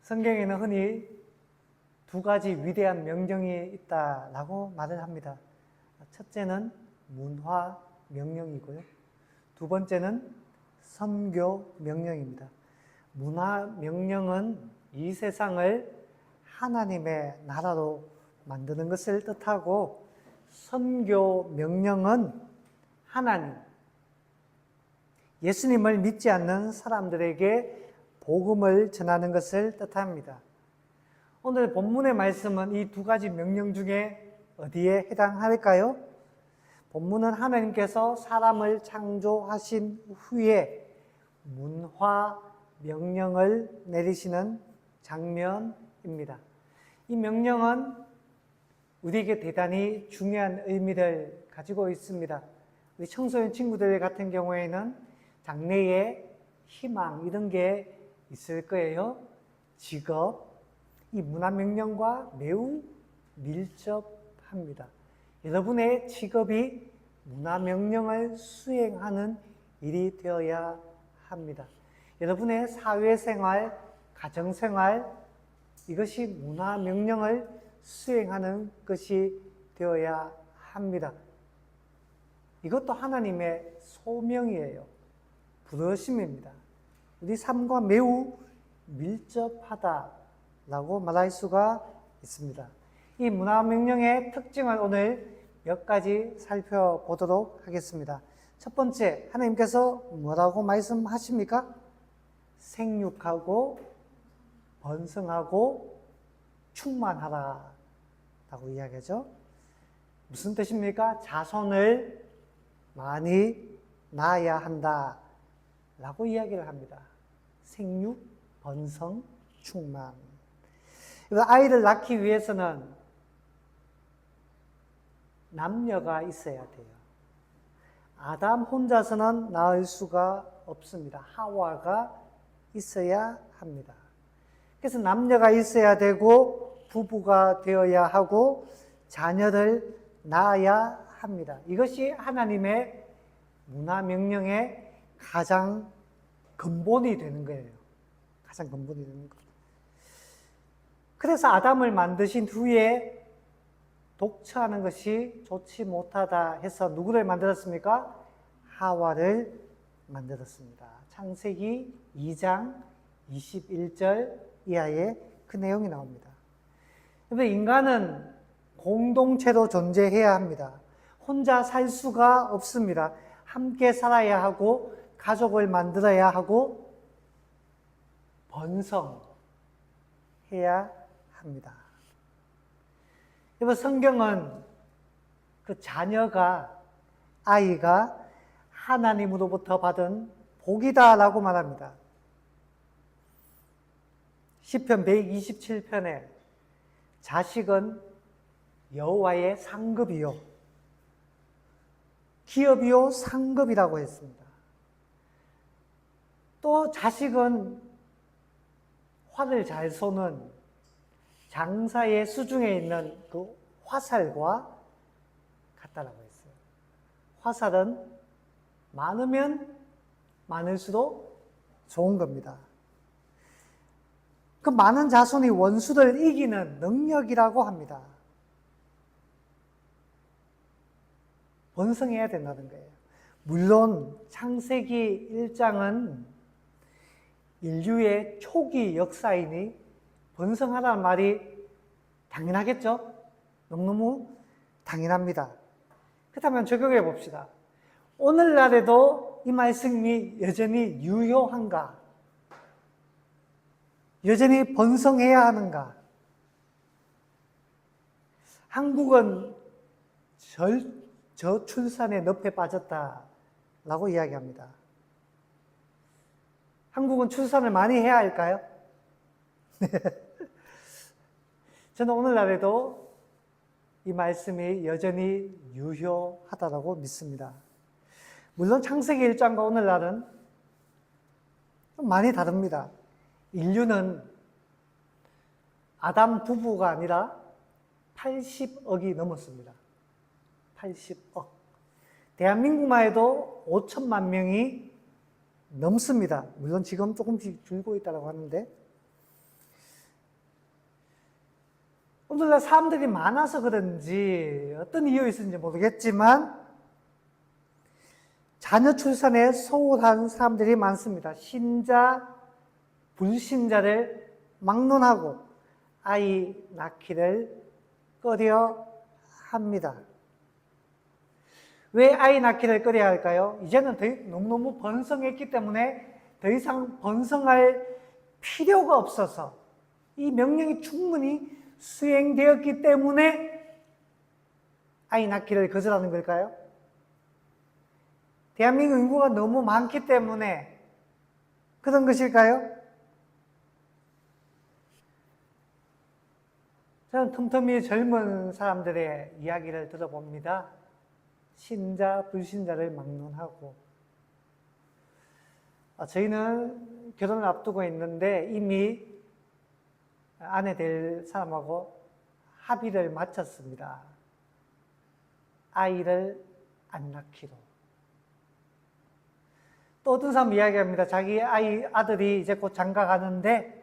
성경에는 흔히 두 가지 위대한 명령이 있다라고 말을 합니다. 첫째는 문화 명령이고요. 두 번째는 선교 명령입니다. 문화 명령은 이 세상을 하나님의 나라로 만드는 것을 뜻하고, 선교 명령은 하나님, 예수님을 믿지 않는 사람들에게 복음을 전하는 것을 뜻합니다. 오늘 본문의 말씀은 이 두 가지 명령 중에 어디에 해당할까요? 본문은 하나님께서 사람을 창조하신 후에 문화 명령을 내리시는 장면입니다. 이 명령은 우리에게 대단히 중요한 의미를 가지고 있습니다. 우리 청소년 친구들 같은 경우에는 장래에 희망 이런 게 있을 거예요. 직업, 이 문화 명령과 매우 밀접합니다. 여러분의 직업이 문화 명령을 수행하는 일이 되어야 합니다. 여러분의 사회생활, 가정생활, 이것이 문화 명령을 수행하는 것이 되어야 합니다. 이것도 하나님의 소명이에요. 부르심입니다. 우리 삶과 매우 밀접하다라고 말할 수가 있습니다. 이 문화 명령의 특징을 오늘 몇 가지 살펴보도록 하겠습니다. 첫 번째, 하나님께서 뭐라고 말씀하십니까? 생육하고 번성하고 충만하라 라고 이야기하죠. 무슨 뜻입니까? 자손을 많이 낳아야 한다 라고 이야기를 합니다. 생육, 번성, 충만. 아이를 낳기 위해서는 남녀가 있어야 돼요. 아담 혼자서는 낳을 수가 없습니다. 하와가 있어야 합니다. 그래서 남녀가 있어야 되고 부부가 되어야 하고 자녀를 낳아야 합니다. 이것이 하나님의 문화 명령의 가장 근본이 되는 거예요. 가장 근본이 되는 것. 그래서 아담을 만드신 후에 독처하는 것이 좋지 못하다 해서 누구를 만들었습니까? 하와를 만들었습니다. 창세기 2장 21절 이하에 그 내용이 나옵니다. 그런데 인간은 공동체로 존재해야 합니다. 혼자 살 수가 없습니다. 함께 살아야 하고 가족을 만들어야 하고 번성해야 합니다. 성경은 그 자녀가, 아이가 하나님으로부터 받은 복이다라고 말합니다. 시편 127편에 자식은 여호와의 상급이요 기업이요 상급이라고 했습니다. 또 자식은 활을 잘 쏘는 장사의 수중에 있는 그 화살과 같다라고 했어요. 화살은 많으면 많을수록 좋은 겁니다. 그 많은 자손이 원수를 이기는 능력이라고 합니다. 번성해야 된다는 거예요. 물론 창세기 1장은 인류의 초기 역사이니 번성하라는 말이 당연하겠죠? 너무너무 당연합니다. 그렇다면 적용해 봅시다. 오늘날에도 이 말씀이 여전히 유효한가? 여전히 번성해야 하는가? 한국은 저출산의 늪에 빠졌다라고 이야기합니다. 한국은 출산을 많이 해야 할까요? 저는 오늘날에도 이 말씀이 여전히 유효하다고 믿습니다. 물론 창세기 1장과 오늘날은 좀 많이 다릅니다. 인류는 아담 부부가 아니라 80억이 넘었습니다. 80억. 대한민국만 해도 5천만 명이 넘습니다. 물론 지금 조금씩 줄고 있다고 하는데, 오늘날 사람들이 많아서 그런지 어떤 이유 있는지 모르겠지만 자녀 출산에 소홀한 사람들이 많습니다. 신자, 불신자를 막론하고 아이 낳기를 꺼려 합니다. 왜 아이 낳기를 꺼려 할까요? 이제는 너무너무 번성했기 때문에 더 이상 번성할 필요가 없어서 이 명령이 충분히 수행되었기 때문에 아이 낳기를 거절하는 걸까요? 대한민국 인구가 너무 많기 때문에 그런 것일까요? 저는 틈틈이 젊은 사람들의 이야기를 들어봅니다. 신자, 불신자를 막론하고. 저희는 결혼을 앞두고 있는데 이미 아내 될 사람하고 합의를 마쳤습니다. 아이를 안 낳기로. 또 어떤 사람 이야기합니다. 자기 아들이 이제 곧 장가 가는데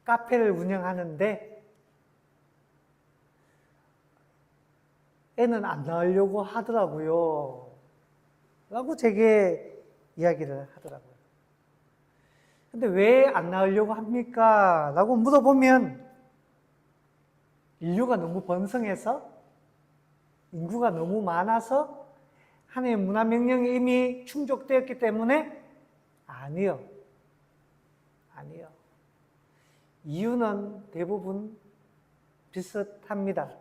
카페를 운영하는데 애는 안 낳으려고 하더라고요. 라고 제게 이야기를 하더라고요. 근데 왜 안 낳으려고 합니까? 라고 물어보면 인류가 너무 번성해서 인구가 너무 많아서 하나님의 문화명령이 이미 충족되었기 때문에 아니요. 이유는 대부분 비슷합니다.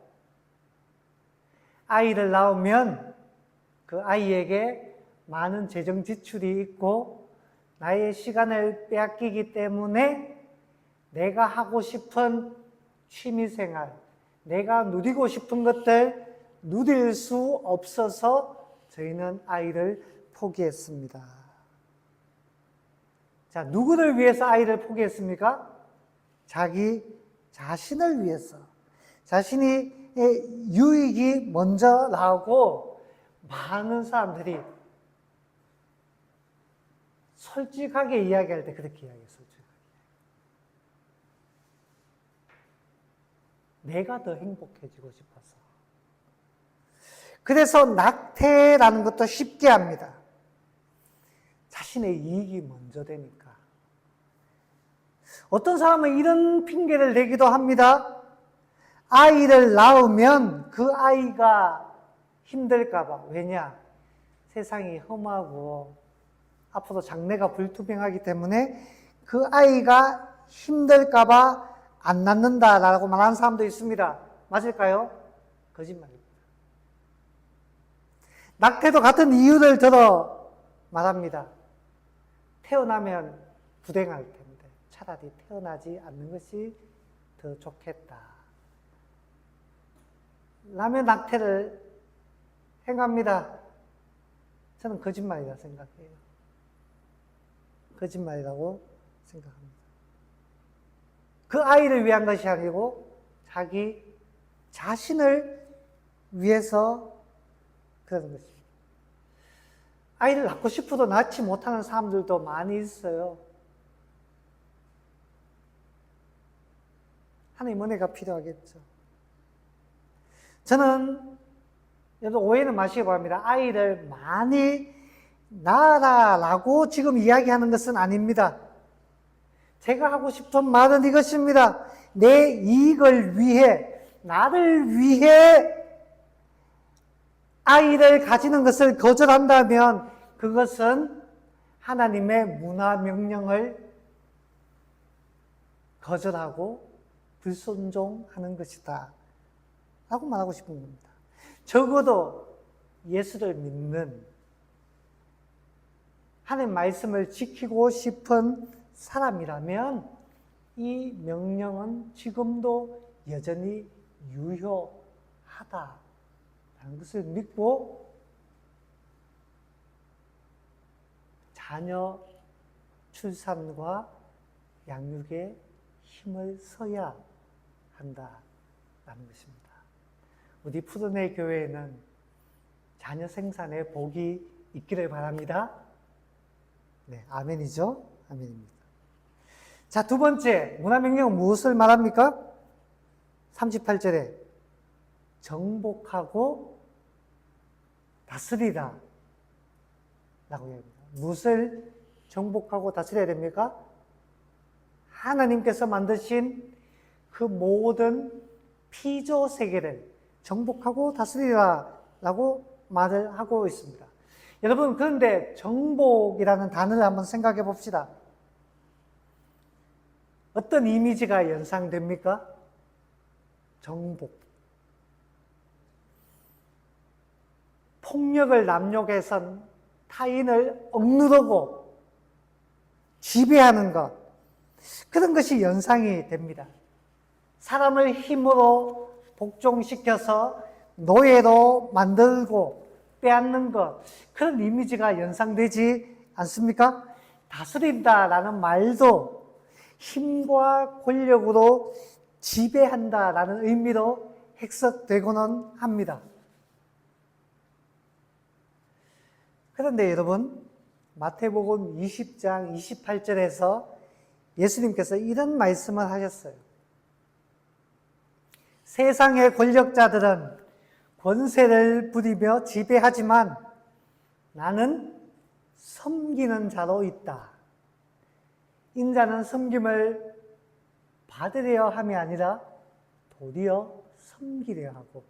아이를 낳으면 그 아이에게 많은 재정 지출이 있고 나의 시간을 빼앗기기 때문에 내가 하고 싶은 취미생활, 내가 누리고 싶은 것들 누릴 수 없어서 저희는 아이를 포기했습니다. 자, 누구를 위해서 아이를 포기했습니까? 자기 자신을 위해서. 자신이 유익이 먼저 나오고 많은 사람들이 솔직하게 이야기할 때 그렇게 이야기해요. 솔직하게. 내가 더 행복해지고 싶어서. 그래서 낙태라는 것도 쉽게 합니다. 자신의 이익이 먼저 되니까. 어떤 사람은 이런 핑계를 대기도 합니다. 아이를 낳으면 그 아이가 힘들까봐. 왜냐? 세상이 험하고 앞으로 장래가 불투명하기 때문에 그 아이가 힘들까봐 안 낳는다라고 말하는 사람도 있습니다. 맞을까요? 거짓말입니다. 낙태도 같은 이유를 들어 말합니다. 태어나면 불행할 텐데 차라리 태어나지 않는 것이 더 좋겠다. 라며 낙태를 행합니다. 저는 거짓말이라 생각해요. 거짓말이라고 생각합니다. 그 아이를 위한 것이 아니고 자기 자신을 위해서 그러는 것입니다. 아이를 낳고 싶어도 낳지 못하는 사람들도 많이 있어요. 하나님 은혜가 필요하겠죠. 저는 여러분 오해는 마시기 바랍니다. 아이를 많이 낳아라라고 지금 이야기하는 것은 아닙니다. 제가 하고 싶은 말은 이것입니다. 내 이익을 위해, 나를 위해 아이를 가지는 것을 거절한다면 그것은 하나님의 문화 명령을 거절하고 불순종하는 것이다. 라고 말하고 싶은 겁니다. 적어도 예수를 믿는 하나님 말씀을 지키고 싶은 사람이라면 이 명령은 지금도 여전히 유효하다라는 것을 믿고 자녀 출산과 양육에 힘을 써야 한다라는 것입니다. 우리 푸른의 교회에는 자녀 생산에 복이 있기를 바랍니다. 네, 아멘이죠? 아멘입니다. 자, 두 번째, 문화명령은 무엇을 말합니까? 38절에 정복하고 다스리라 라고 얘기합니다. 무엇을 정복하고 다스려야 됩니까? 하나님께서 만드신 그 모든 피조 세계를 정복하고 다스리라 라고 말을 하고 있습니다. 여러분, 그런데 정복이라는 단어를 한번 생각해 봅시다. 어떤 이미지가 연상됩니까? 정복. 폭력을 남용해선 타인을 억누르고 지배하는 것, 그런 것이 연상이 됩니다. 사람을 힘으로 복종시켜서 노예로 만들고 빼앗는 것, 그런 이미지가 연상되지 않습니까? 다스린다라는 말도 힘과 권력으로 지배한다라는 의미로 해석되고는 합니다. 그런데 여러분, 마태복음 20장 28절에서 예수님께서 이런 말씀을 하셨어요. 세상의 권력자들은 권세를 부리며 지배하지만 나는 섬기는 자로 있다. 인자는 섬김을 받으려 함이 아니라 도리어 섬기려 하고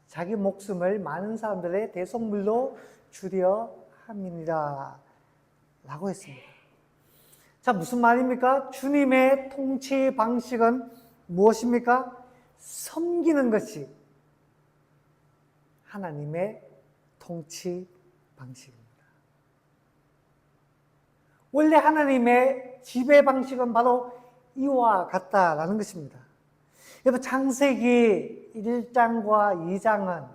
자기 목숨을 많은 사람들의 대속물로 주려 함이니라 라고 했습니다. 자, 무슨 말입니까? 주님의 통치 방식은 무엇입니까? 섬기는 것이 하나님의 통치 방식입니다. 원래 하나님의 지배 방식은 바로 이와 같다라는 것입니다. 여러분, 창세기 1장과 2장은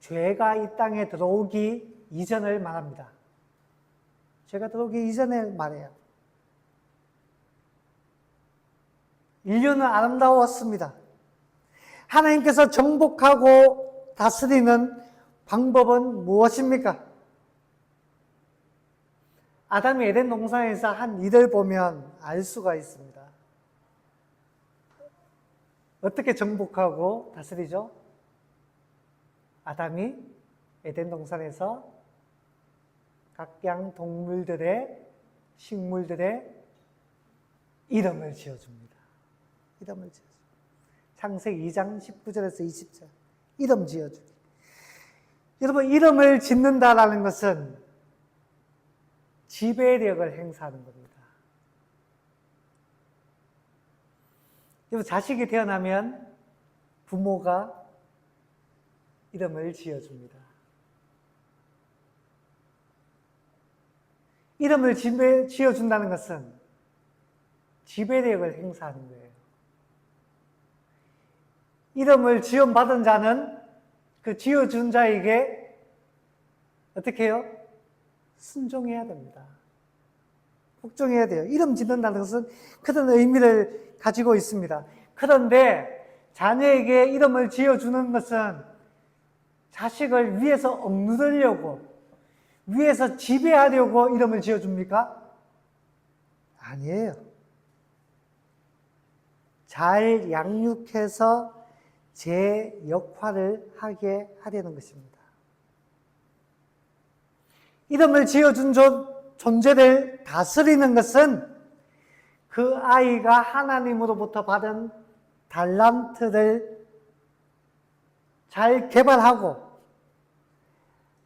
죄가 이 땅에 들어오기 이전을 말합니다. 죄가 들어오기 이전에 말해요. 인류는 아름다웠습니다. 하나님께서 정복하고 다스리는 방법은 무엇입니까? 아담이 에덴 동산에서 한 일을 보면 알 수가 있습니다. 어떻게 정복하고 다스리죠? 아담이 에덴 동산에서 각양 동물들의, 식물들의 이름을 지어줍니다. 이름을 지어줍니다. 창세기 2장 19절에서 20절. 이름 지어주기. 여러분, 이름을 짓는다라는 것은 지배력을 행사하는 겁니다. 여러분, 자식이 태어나면 부모가 이름을 지어줍니다. 이름을 지어준다는 것은 지배력을 행사하는 거예요. 이름을 지원받은 자는 그 지어준 자에게 어떻게 해요? 순종해야 됩니다. 복종해야 돼요. 이름 짓는다는 것은 그런 의미를 가지고 있습니다. 그런데 자녀에게 이름을 지어주는 것은 자식을 위해서 억누르려고, 위해서 지배하려고 이름을 지어줍니까? 아니에요. 잘 양육해서 제 역할을 하게 하려는 것입니다. 이름을 지어준 존재를 다스리는 것은 그 아이가 하나님으로부터 받은 달란트를 잘 개발하고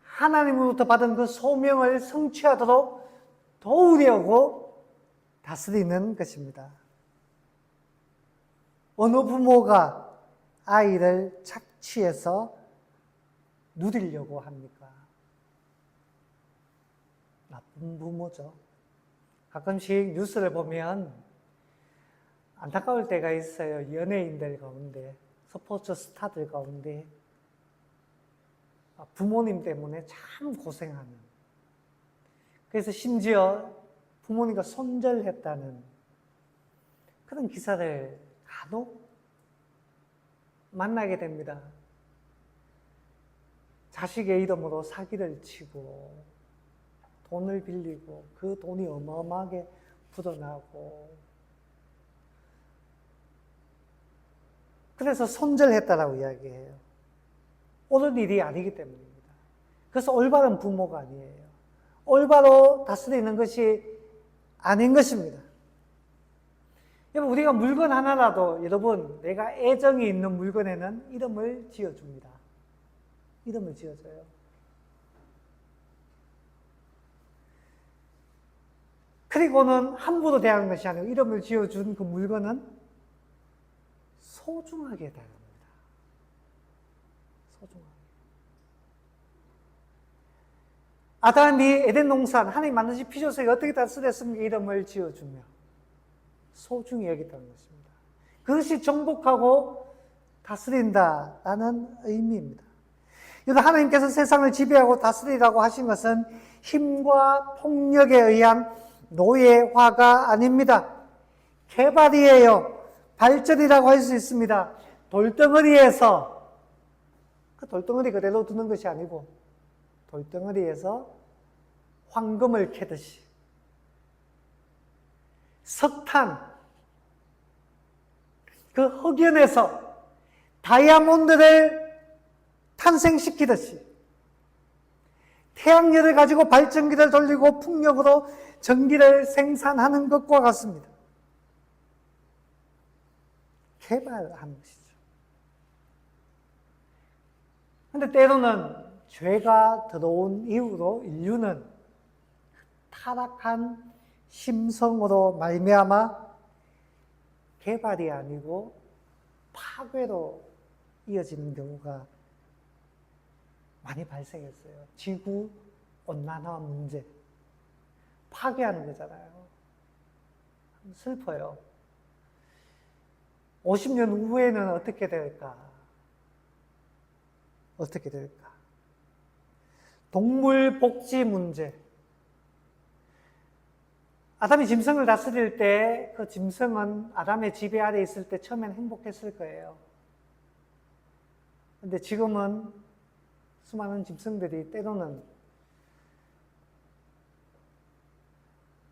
하나님으로부터 받은 그 소명을 성취하도록 도우려고 다스리는 것입니다. 어느 부모가 아이를 착취해서 누리려고 합니까? 나쁜 부모죠. 가끔씩 뉴스를 보면 안타까울 때가 있어요. 연예인들 가운데, 스포츠 스타들 가운데 부모님 때문에 참 고생하는, 그래서 심지어 부모님과 손절했다는 그런 기사를 간혹 만나게 됩니다. 자식의 이름으로 사기를 치고 돈을 빌리고 그 돈이 어마어마하게 묻어나고, 그래서 손절했다라고 이야기해요. 옳은 일이 아니기 때문입니다. 그래서 올바른 부모가 아니에요. 올바로 다스리는 것이 아닌 것입니다. 여러분, 우리가 물건 하나라도 여러분, 내가 애정이 있는 물건에는 이름을 지어줍니다. 이름을 지어줘요. 그리고는 함부로 대하는 것이 아니고 이름을 지어준 그 물건은 소중하게 대합니다. 소중하게. 아담이 에덴 동산, 하나님 만드신 피조세계 어떻게 다스렸습니까? 이름을 지어주며 소중히 여겼다는 것입니다. 그것이 정복하고 다스린다라는 의미입니다. 여러분, 하나님께서 세상을 지배하고 다스리라고 하신 것은 힘과 폭력에 의한 노예화가 아닙니다. 개발이에요. 발전이라고 할 수 있습니다. 돌덩어리에서, 그 돌덩어리 그대로 두는 것이 아니고 돌덩어리에서 황금을 캐듯이 석탄, 그 흑연에서 다이아몬드를 탄생시키듯이 태양열을 가지고 발전기를 돌리고 풍력으로 전기를 생산하는 것과 같습니다. 개발하는 것이죠. 그런데 때로는 죄가 들어온 이후로 인류는 타락한 심성으로 말미암아 개발이 아니고 파괴로 이어지는 경우가 많이 발생했어요. 지구 온난화 문제. 파괴하는 거잖아요. 슬퍼요. 50년 후에는 어떻게 될까? 어떻게 될까? 동물 복지 문제. 아담이 짐승을 다스릴 때 그 짐승은 아담의 지배 아래 있을 때 처음엔 행복했을 거예요. 근데 지금은 수많은 짐승들이 때로는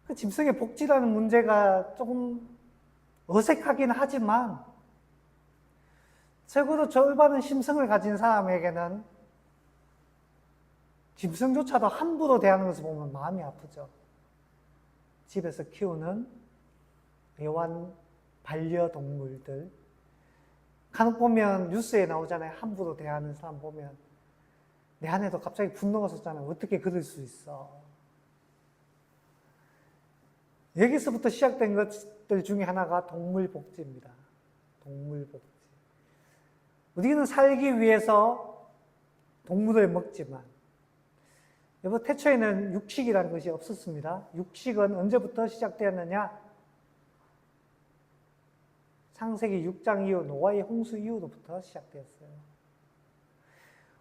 그 짐승의 복지라는 문제가 조금 어색하긴 하지만 적어도 절반은 심성을 가진 사람에게는 짐승조차도 함부로 대하는 것을 보면 마음이 아프죠. 집에서 키우는 애완 반려동물들 간혹 보면 뉴스에 나오잖아요. 함부로 대하는 사람 보면 내 안에도 갑자기 분노가 솟잖아요. 어떻게 그럴 수 있어? 여기서부터 시작된 것들 중에 하나가 동물복지입니다. 동물복지. 우리는 살기 위해서 동물을 먹지만 여보, 태초에는 육식이라는 것이 없었습니다. 육식은 언제부터 시작되었느냐? 창세기 6장 이후 노아의 홍수 이후로부터 시작되었어요.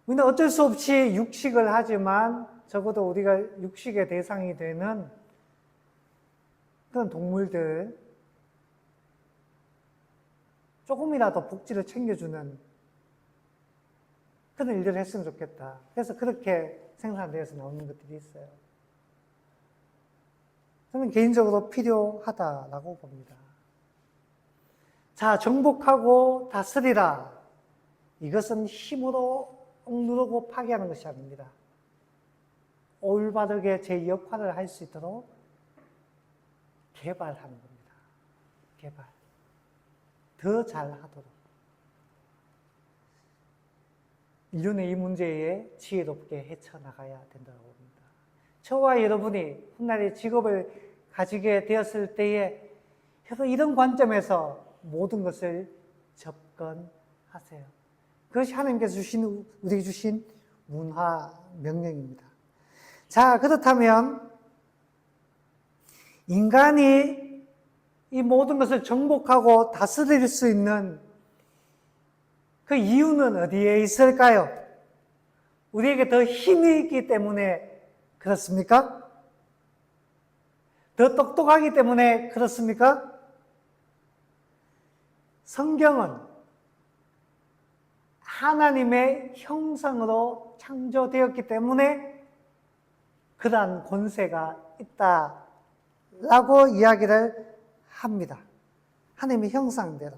우리는 어쩔 수 없이 육식을 하지만 적어도 우리가 육식의 대상이 되는 그런 동물들 조금이라도 복지를 챙겨주는 그런 일들을 했으면 좋겠다. 그래서 그렇게 생산되어서 나오는 것들이 있어요. 저는 개인적으로 필요하다라고 봅니다. 자, 정복하고 다스리라. 이것은 힘으로 억누르고 파괴하는 것이 아닙니다. 올바르게 제 역할을 할 수 있도록 개발하는 겁니다. 개발. 더 잘하도록. 인류는 이 문제에 지혜롭게 헤쳐나가야 된다고 봅니다. 저와 여러분이 훗날에 직업을 가지게 되었을 때에 이런 관점에서 모든 것을 접근하세요. 그것이 하나님께서 우리에게 주신 문화 명령입니다. 자, 그렇다면 인간이 이 모든 것을 정복하고 다스릴 수 있는 그 이유는 어디에 있을까요? 우리에게 더 힘이 있기 때문에 그렇습니까? 더 똑똑하기 때문에 그렇습니까? 성경은 하나님의 형상으로 창조되었기 때문에 그러한 권세가 라고 이야기를 합니다. 하나님의 형상대로.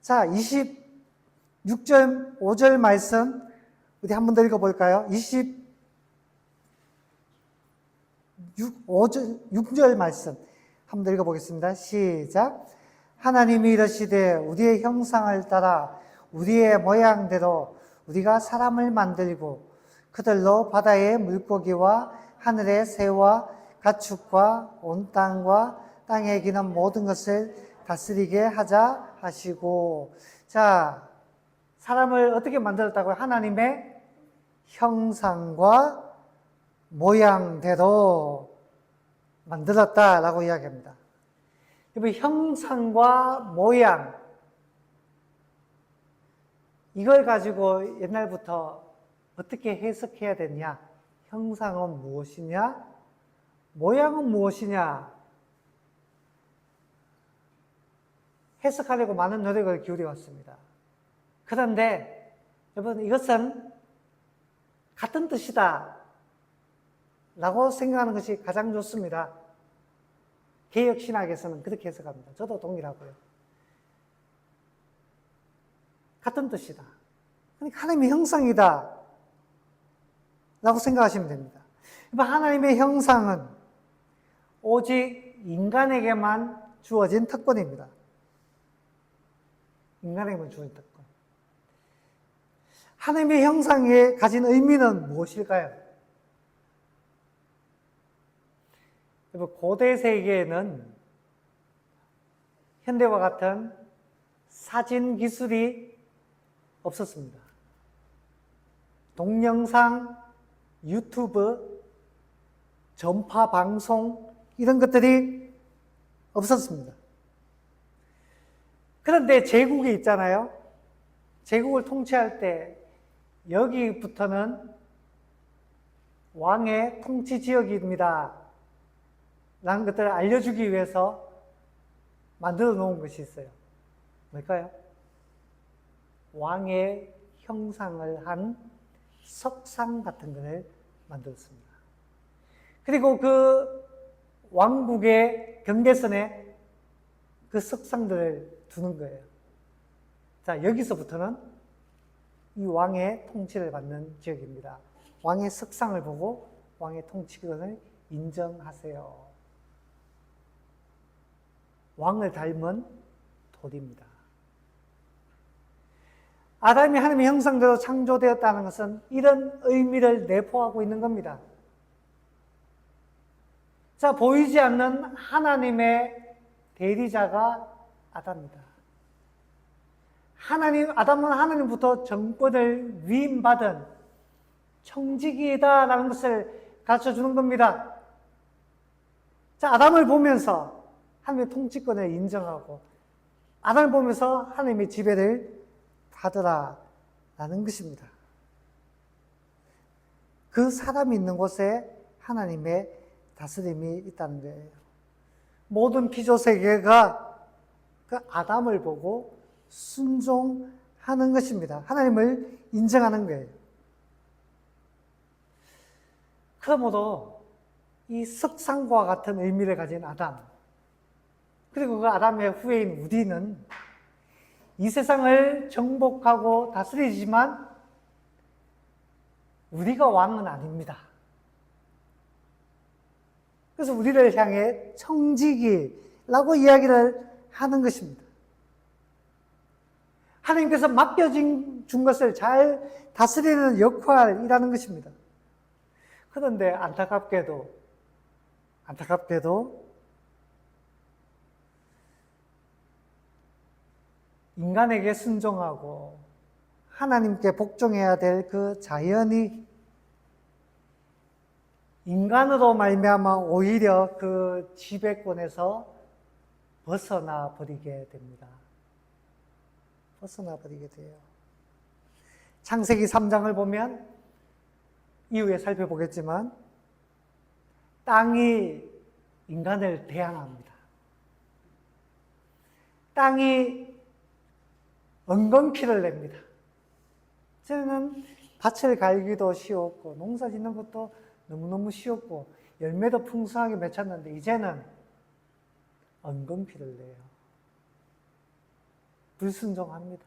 자, 26절, 5절 말씀 우리 한 번 더 읽어볼까요? 6절 말씀 한 번 더 읽어보겠습니다. 시작. 하나님이 이르시되 우리의 형상을 따라 우리의 모양대로 우리가 사람을 만들고 그들로 바다의 물고기와 하늘의 새와 가축과 온 땅과 땅에 기는 모든 것을 다스리게 하자 하시고. 자, 사람을 어떻게 만들었다고요? 하나님의 형상과 모양대로 만들었다라고 이야기합니다. 여러분, 형상과 모양, 이걸 가지고 옛날부터 어떻게 해석해야 되냐? 형상은 무엇이냐? 모양은 무엇이냐? 해석하려고 많은 노력을 기울여 왔습니다. 그런데 여러분, 이것은 같은 뜻이다 라고 생각하는 것이 가장 좋습니다. 개혁신학에서는 그렇게 해석합니다. 저도 동일하고요. 같은 뜻이다. 그러니까 하나님의 형상이다 라고 생각하시면 됩니다. 하나님의 형상은 오직 인간에게만 주어진 특권입니다. 인간에게만 주어진 특권. 하나님의 형상에 가진 의미는 무엇일까요? 고대 세계에는 현대와 같은 사진 기술이 없었습니다. 동영상, 유튜브, 전파 방송 이런 것들이 없었습니다. 그런데 제국이 있잖아요. 제국을 통치할 때 여기부터는 왕의 통치 지역입니다 라는 것들을 알려주기 위해서 만들어 놓은 것이 있어요. 뭘까요? 왕의 형상을 한 석상 같은 것을 만들었습니다. 그리고 그 왕국의 경계선에 그 석상들을 두는 거예요. 자, 여기서부터는 이 왕의 통치를 받는 지역입니다. 왕의 석상을 보고 왕의 통치권을 인정하세요. 왕을 닮은 돌입니다. 아담이 하나님의 형상대로 창조되었다는 것은 이런 의미를 내포하고 있는 겁니다. 자, 보이지 않는 하나님의 대리자가 아담이다. 아담은 하나님부터 정권을 위임받은 청지기이다라는 것을 가르쳐 주는 겁니다. 자, 아담을 보면서 하나님의 통치권을 인정하고 아담을 보면서 하나님의 지배를 받으라라는 것입니다. 그 사람이 있는 곳에 하나님의 다스림이 있다는 거예요. 모든 피조세계가 그 아담을 보고 순종하는 것입니다. 하나님을 인정하는 거예요. 그러므로 이 석상과 같은 의미를 가진 아담, 그리고 그 아담의 후예인 우리는 이 세상을 정복하고 다스리지만 우리가 왕은 아닙니다. 그래서 우리를 향해 청지기라고 이야기를 하는 것입니다. 하나님께서 맡겨준 것을 잘 다스리는 역할이라는 것입니다. 그런데 안타깝게도 인간에게 순종하고 하나님께 복종해야 될 그 자연이 인간으로 말미암아 오히려 그 지배권에서 벗어나 버리게 됩니다. 벗어나 버리게 돼요. 창세기 3장을 보면 이후에 살펴보겠지만 땅이 인간을 대항합니다. 땅이 엉겅퀴를 냅니다. 저는 밭을 갈기도 쉬웠고 농사 짓는 것도 너무너무 쉬웠고 열매도 풍성하게 맺혔는데 이제는 엉겅퀴를 내요. 불순종합니다.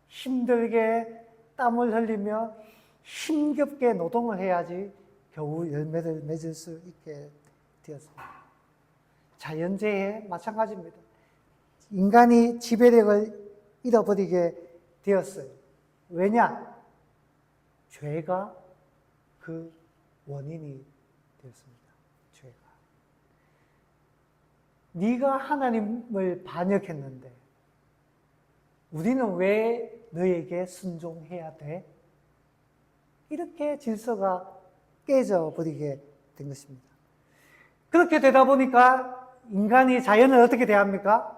힘들게 땀을 흘리며 힘겹게 노동을 해야지 겨우 열매를 맺을 수 있게 되었습니다. 자연재해 마찬가지입니다. 인간이 지배력을 잃어버리게 되었어요. 왜냐? 죄가 그 원인이 되었습니다. 죄가. 네가 하나님을 반역했는데 우리는 왜 너에게 순종해야 돼? 이렇게 질서가 깨져버리게 된 것입니다. 그렇게 되다 보니까 인간이 자연을 어떻게 대합니까?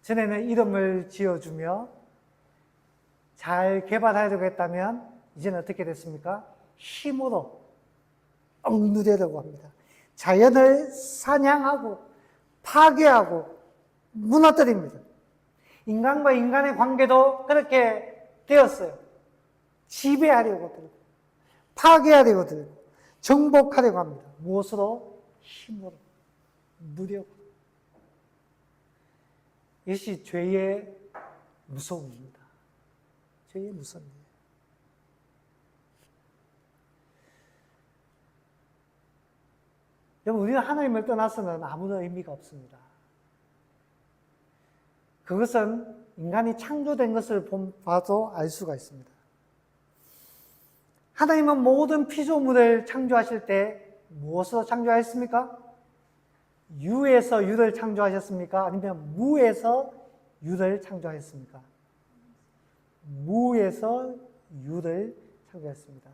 전에는 이름을 지어주며 잘 개발하려고 했다면 이제는 어떻게 됐습니까? 힘으로 억누르려고 합니다. 자연을 사냥하고 파괴하고 무너뜨립니다. 인간과 인간의 관계도 그렇게 되었어요. 지배하려고 들고, 파괴하려고 들고, 정복하려고 합니다. 무엇으로? 힘으로, 무력으로. 이것이 죄의 무서움입니다. 죄의 무서움이에요. 여러분, 우리는 하나님을 떠나서는 아무런 의미가 없습니다. 그것은 인간이 창조된 것을 봐도 알 수가 있습니다. 하나님은 모든 피조물을 창조하실 때 무엇으로 창조하셨습니까? 유에서 유를 창조하셨습니까? 아니면 무에서 유를 창조하셨습니까? 무에서 유를 창조했습니다.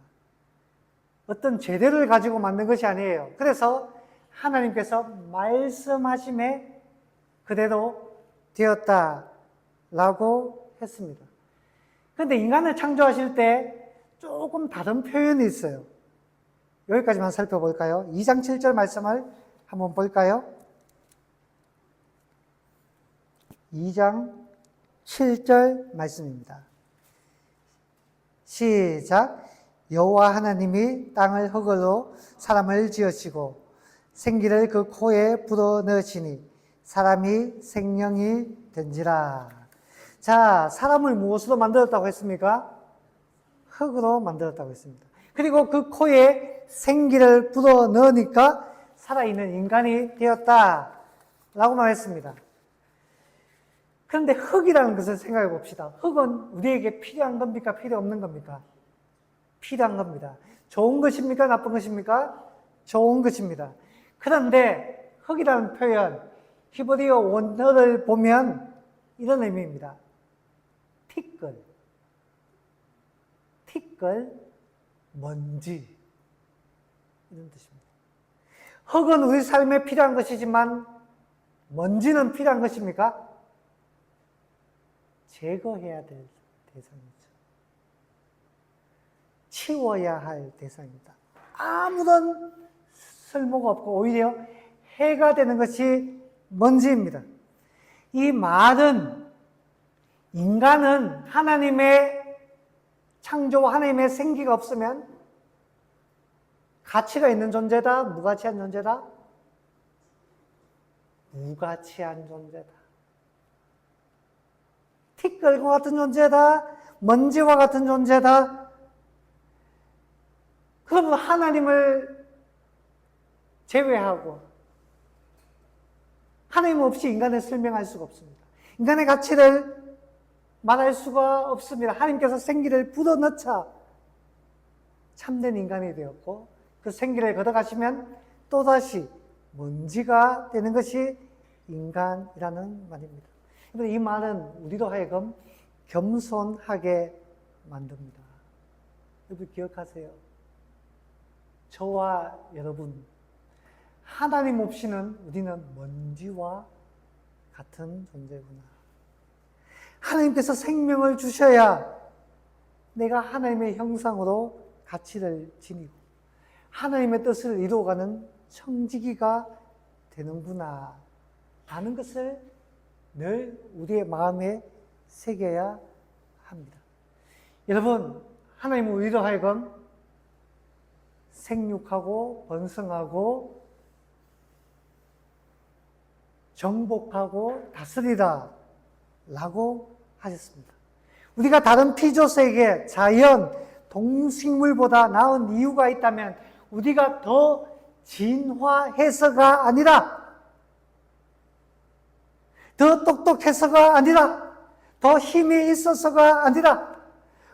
어떤 재료를 가지고 만든 것이 아니에요. 그래서 하나님께서 말씀하심에 그대로 되었다라고 했습니다. 그런데 인간을 창조하실 때 조금 다른 표현이 있어요. 여기까지만 살펴볼까요? 2장 7절 말씀을 한번 볼까요? 2장 7절 말씀입니다. 시작. 여호와 하나님이 땅을 흙으로 사람을 지으시고 생기를 그 코에 불어넣으시니 사람이 생명이 된지라. 자, 사람을 무엇으로 만들었다고 했습니까? 흙으로 만들었다고 했습니다. 그리고 그 코에 생기를 불어넣으니까 살아있는 인간이 되었다라고 말했습니다. 그런데 흙이라는 것을 생각해 봅시다. 흙은 우리에게 필요한 겁니까? 필요 없는 겁니까? 필요한 겁니다. 좋은 것입니까? 나쁜 것입니까? 좋은 것입니다. 그런데 흙이라는 표현, 히브리어 원어를 보면 이런 의미입니다. 티끌, 먼지, 이런 뜻입니다. 흙은 우리 삶에 필요한 것이지만 먼지는 필요한 것입니까? 제거해야 될 대상이죠. 치워야 할 대상입니다. 아무런 쓸모가 없고 오히려 해가 되는 것이 먼지입니다. 이 말은 인간은 하나님의 창조와 하나님의 생기가 없으면 가치가 있는 존재다, 무가치한 존재다? 무가치한 존재다. 티끌과 같은 존재다, 먼지와 같은 존재다. 그러면 하나님을 제외하고 하나님 없이 인간을 설명할 수가 없습니다. 인간의 가치를 말할 수가 없습니다. 하나님께서 생기를 불어넣자 참된 인간이 되었고 그 생기를 걷어가시면 또다시 먼지가 되는 것이 인간이라는 말입니다. 이 말은 우리로 하여금 겸손하게 만듭니다. 여러분 기억하세요. 저와 여러분, 하나님 없이는 우리는 먼지와 같은 존재구나. 하나님께서 생명을 주셔야 내가 하나님의 형상으로 가치를 지니고 하나님의 뜻을 이루어가는 청지기가 되는구나 라는 것을 늘 우리의 마음에 새겨야 합니다. 여러분, 하나님은 우리로 하여금 생육하고 번성하고 정복하고 다스리라 라고 하셨습니다. 우리가 다른 피조세계, 자연, 동식물보다 나은 이유가 있다면 우리가 더 진화해서가 아니라, 더 똑똑해서가 아니라, 더 힘이 있어서가 아니라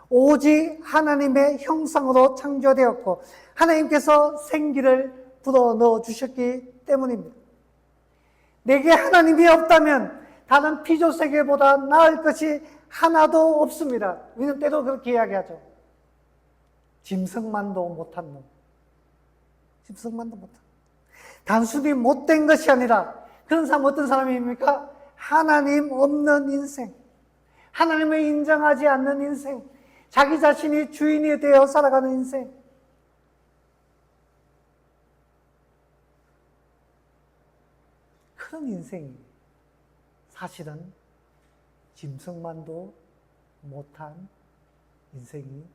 오직 하나님의 형상으로 창조되었고 하나님께서 생기를 불어넣어 주셨기 때문입니다. 내게 하나님이 없다면 다른 피조세계보다 나을 것이 하나도 없습니다. 우리는 때로 그렇게 이야기하죠. 짐승만도 못한 놈. 짐승만도 못한 놈. 단순히 못된 것이 아니라 그런 사람 어떤 사람입니까? 하나님 없는 인생. 하나님을 인정하지 않는 인생. 자기 자신이 주인이 되어 살아가는 인생. 그런 인생이 사실은 짐승만도 못한 인생이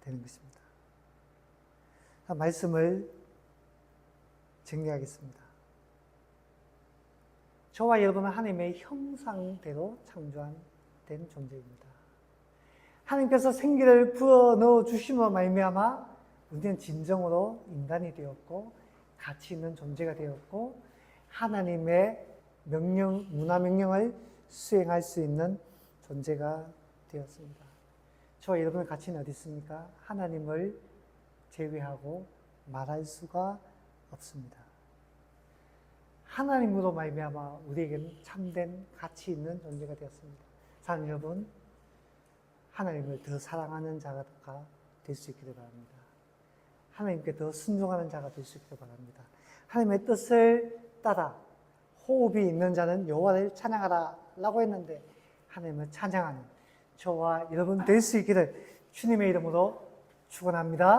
되는 것입니다. 말씀을 정리하겠습니다. 저와 여러분은 하나님의 형상대로 창조된 존재입니다. 하나님께서 생기를 불어넣어 주심으로 말미암아 우리는 진정으로 인간이 되었고 가치 있는 존재가 되었고 하나님의 명령, 문화 명령을 수행할 수 있는 존재가 되었습니다. 저와 여러분의 가치는 어디 있습니까? 하나님을 제외하고 말할 수가 없습니다. 하나님으로 말미암아 우리에게는 참된 가치 있는 존재가 되었습니다. 사랑하는 여러분, 하나님을 더 사랑하는 자가 될 수 있기를 바랍니다. 하나님께 더 순종하는 자가 될 수 있기를 바랍니다. 하나님의 뜻을 따라 호흡이 있는 자는 여호와를 찬양하라 라고 했는데 하나님을 찬양하는 저와 여러분 될 수 있기를 주님의 이름으로 축원합니다.